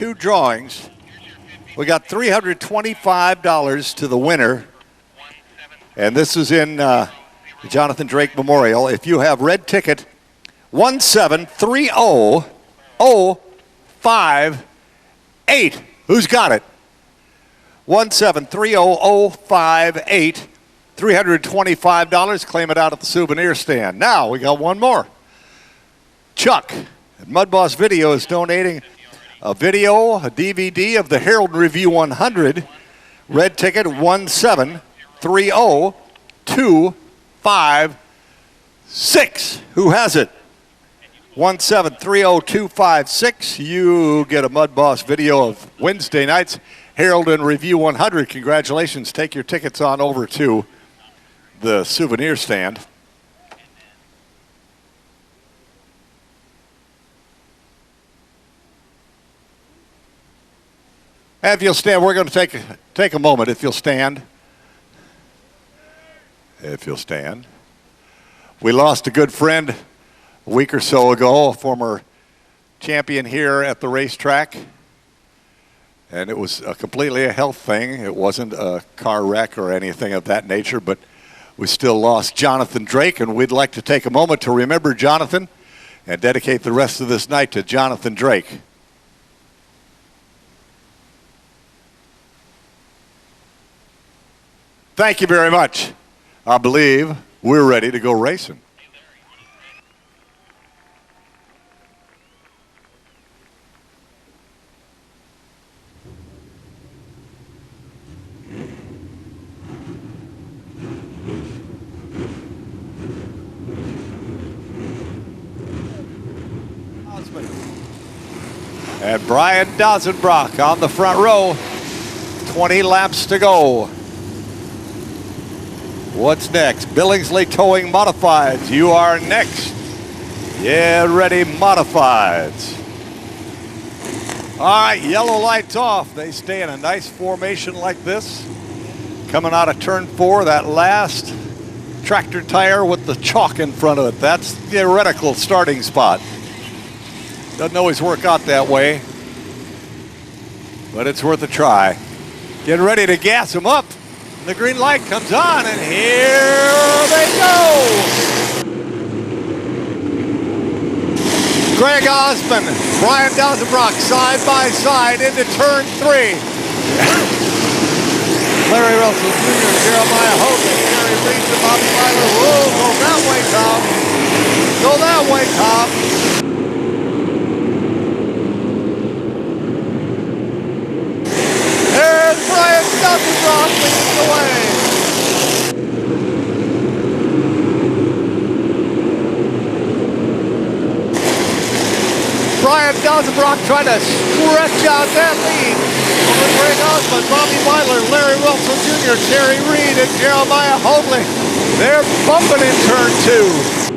Two drawings. We got $325 to the winner. And this is in the Jonathan Drake Memorial. If you have red ticket 1730058. Who's got it? 1730058. $325. Claim it out at the souvenir stand. Now we got one more. Chuck at Mud Boss Video is donating a video, a DVD of the Herald Review 100. Red ticket 1730256. Who has it? 1730256. You get a Mud Boss video of Wednesday night's Herald and Review 100. Congratulations. Take your tickets on over to the souvenir stand. And if you'll stand, we're going to take a moment. If you'll stand. If you'll stand. We lost a good friend a week or so ago, a former champion here at the racetrack. And it was completely a health thing. It wasn't a car wreck or anything of that nature, but we still lost Jonathan Drake, and we'd like to take a moment to remember Jonathan and dedicate the rest of this night to Jonathan Drake. Thank you very much. I believe we're ready to go racing. And Brian Dozenbrock on the front row. 20 laps to go. What's next? Billingsley Towing Modifieds. You are next. Yeah, ready, Modifieds. All right, yellow lights off. They stay in a nice formation like this. Coming out of turn 4, that last tractor tire with the chalk in front of it. That's the theoretical starting spot. Doesn't always work out that way, but it's worth a try. Getting ready to gas them up. The green light comes on, and here they go. Greg Osmond, Brian Dozenbrock side by side into turn 3. Larry Russell Jr., Jeremiah Hogan, Gary Reed, and Bobby Myler. Whoa, go that way, Tom. Go that way, Tom. There's Brian Dozenbrock leading the way. Brian Dozenbrock trying to stretch out that lead over Greg Osmond, Bobby Myler, Larry Wilson Jr., Terry Reed, and Jeremiah Hoadley. They're bumping in turn 2.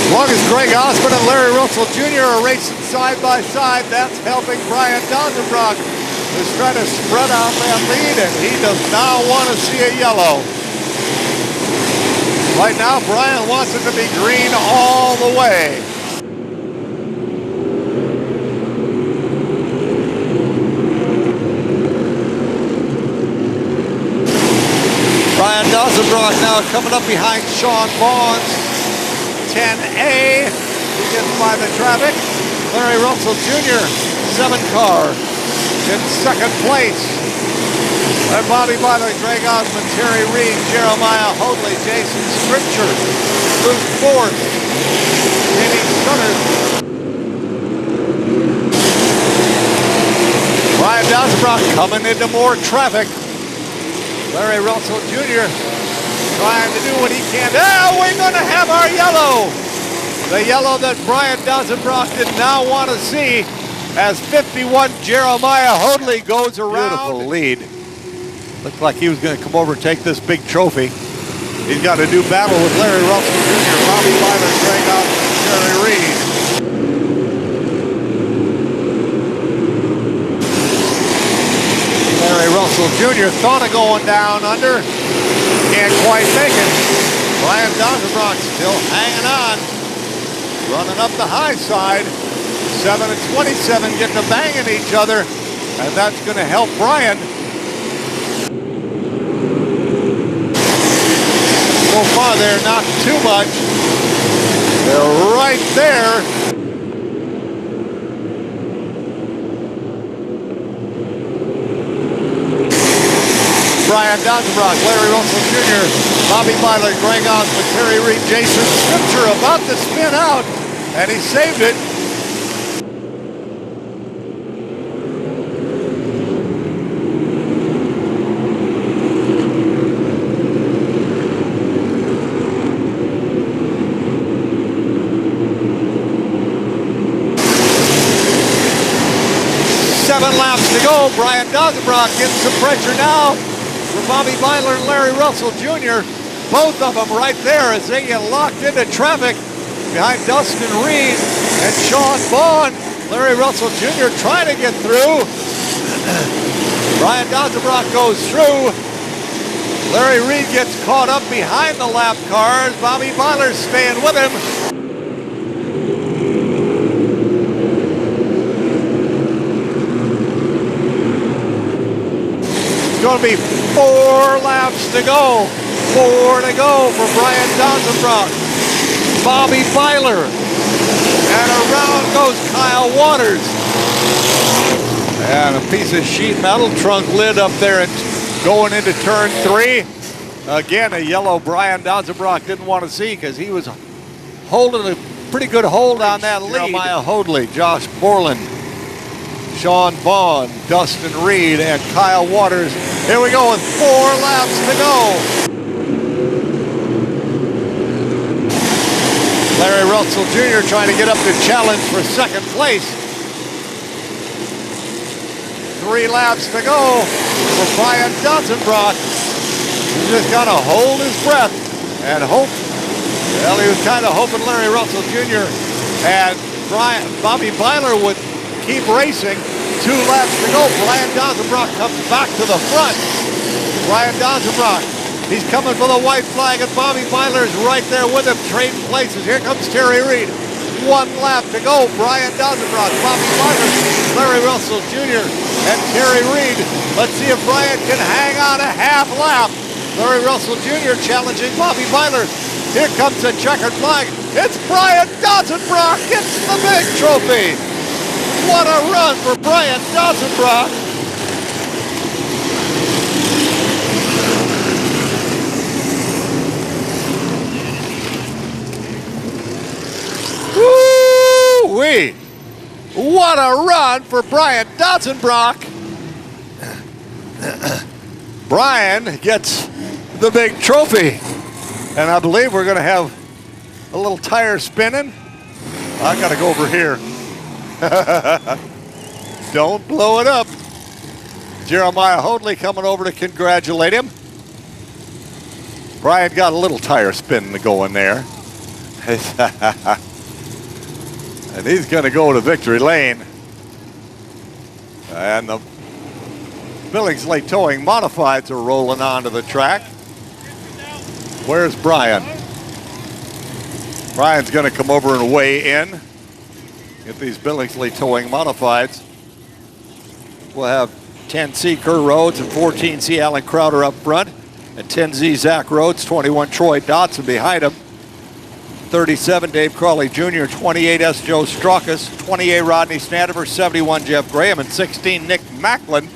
As long as Greg Osmond and Larry Russell Jr. are racing side by side, that's helping Brian Dozenbrock, who's trying to spread out that lead, and he does not want to see a yellow. Right now, Brian wants it to be green all the way. Brian Dozenbrock now coming up behind Sean Vaughn's 10A. He gets by the traffic. Larry Russell Jr., 7 car, in second place. And Bobby Myler, Greg Osmond, Terry Reed, Jeremiah Hoadley, Jason Scripture, Luke Ford, Jamie Sutter. Brian Dozenbrock coming into more traffic. Larry Russell Jr. trying to do what he can. Now we're going to have our yellow. The yellow that Brian Dozenbrock did not want to see as 51 Jeremiah Hoadley goes around. Beautiful lead. Looked like he was going to come over and take this big trophy. He's got a new battle with Larry Russell Jr., Bobby Myler, Greg Osmond, and Terry Reed. Larry Russell Russell Jr. thought of going down under. Can't quite make it. Brian Donzenbrock still hanging on. Running up the high side. 7 and 27 getting a bang at each other. And that's going to help Brian. So far, they're not too much. They're right there. Brian Donzenbrock, Larry Russell Jr., Bobby Byler, Greg Osmond, Terry Reed, Jason Scripture about to spin out, and he saved it. Seven laps to go. Brian Donzenbrock getting some pressure now for Bobby Byler and Larry Russell Jr. Both of them right there as they get locked into traffic behind Dustin Reed and Sean Vaughn. Larry Russell Jr. trying to get through. Brian Donzenbrock goes through. Larry Reed gets caught up behind the lap cars. Bobby Byler's staying with him. Going to be 4 laps to go. 4 to go for Brian Donzenbrock. Bobby Byler. And around goes Kyle Waters. And a piece of sheet metal trunk lid up there and going into turn 3. Again, a yellow Brian Donzenbrock didn't want to see because he was holding a pretty good hold on that lead. Jeremiah Hoadley, Josh Borland, Sean Vaughn, Dustin Reed, and Kyle Waters. Here we go with 4 laps to go. Larry Russell Jr. trying to get up to challenge for second place. 3 laps to go for Brian Donzenbrock. He's just got to hold his breath and hope. Well, he was kind of hoping Larry Russell Jr. and Bobby Byler would keep racing. 2 laps to go. Brian Donzenbrock comes back to the front. Brian Donzenbrock, he's coming for the white flag, and Bobby Byler's right there with him, trading places. Here comes Terry Reed. 1 lap to go. Brian Donzenbrock, Bobby Byler, Larry Russell Jr., and Terry Reed. Let's see if Brian can hang on a half lap. Larry Russell Jr. challenging Bobby Byler. Here comes the checkered flag. It's Brian Donzenbrock. Gets the big trophy. What a run for Brian Donzenbrock. Woo-wee. What a run for Brian Donzenbrock. Brian gets the big trophy. And I believe we're going to have a little tire spinning. I got to go over here. Don't blow it up. Jeremiah Hoadley coming over to congratulate him. Brian got a little tire spin going there. And he's going to go to victory lane. And the Billingsley Towing Modifieds are rolling onto the track. Where's Brian? Brian's going to come over and weigh in. Get these Billingsley Towing Modifieds. We'll have 10C Kerr Rhodes and 14C Alan Crowder up front. And 10Z Zach Rhodes, 21 Troy Dotson behind him. 37 Dave Crawley Jr., 28 S Joe Straukas, 28 Rodney Standifer, 71 Jeff Graham, and 16 Nick Macklin.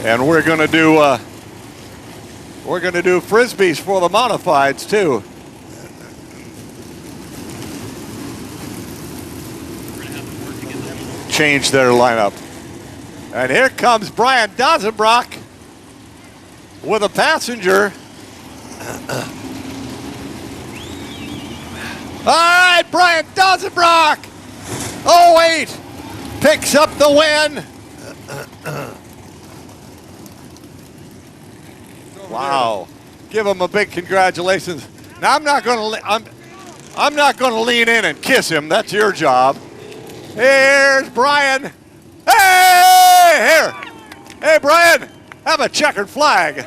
And we're going to do frisbees for the modifieds too. Change their lineup. And here comes Brian Donzenbrock with a passenger. All right, Brian Donzenbrock. 08 picks up the win. Wow. Give him a big congratulations. Now I'm not going to lean in and kiss him. That's your job. Here's Brian. Hey, here. Hey, Brian, have a checkered flag.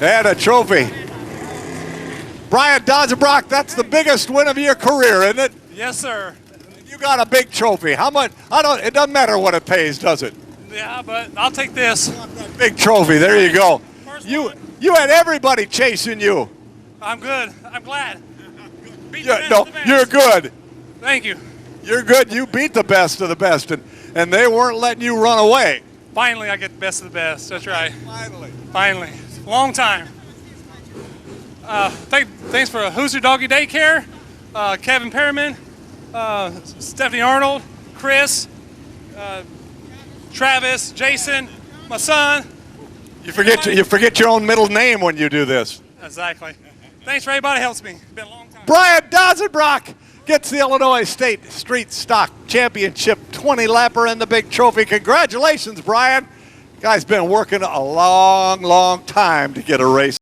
And a trophy. Brian Dodgebrock, that's the biggest win of your career, isn't it? Yes, sir. You got a big trophy. How much? It doesn't matter what it pays, does it? Yeah, but I'll take this. Big trophy. There you go. First You one. you had everybody chasing you. I'm good. I'm glad. Beat the Yeah, best no, of the best. you're good. Thank you. You're good. You beat the best of the best, and they weren't letting you run away. Finally, I get the best of the best. That's right. Finally. Finally. Long time. Thanks for Who's Your Doggy Daycare, Kevin Perriman, Stephanie Arnold, Chris, Travis, Jason, my son. You forget your own middle name when you do this. Exactly. Thanks for everybody who helps me. It's been a long time. Brian Dodgebrock gets the Illinois State Street Stock Championship 20-lapper and the big trophy. Congratulations, Brian. Guy's been working a long, long time to get a race.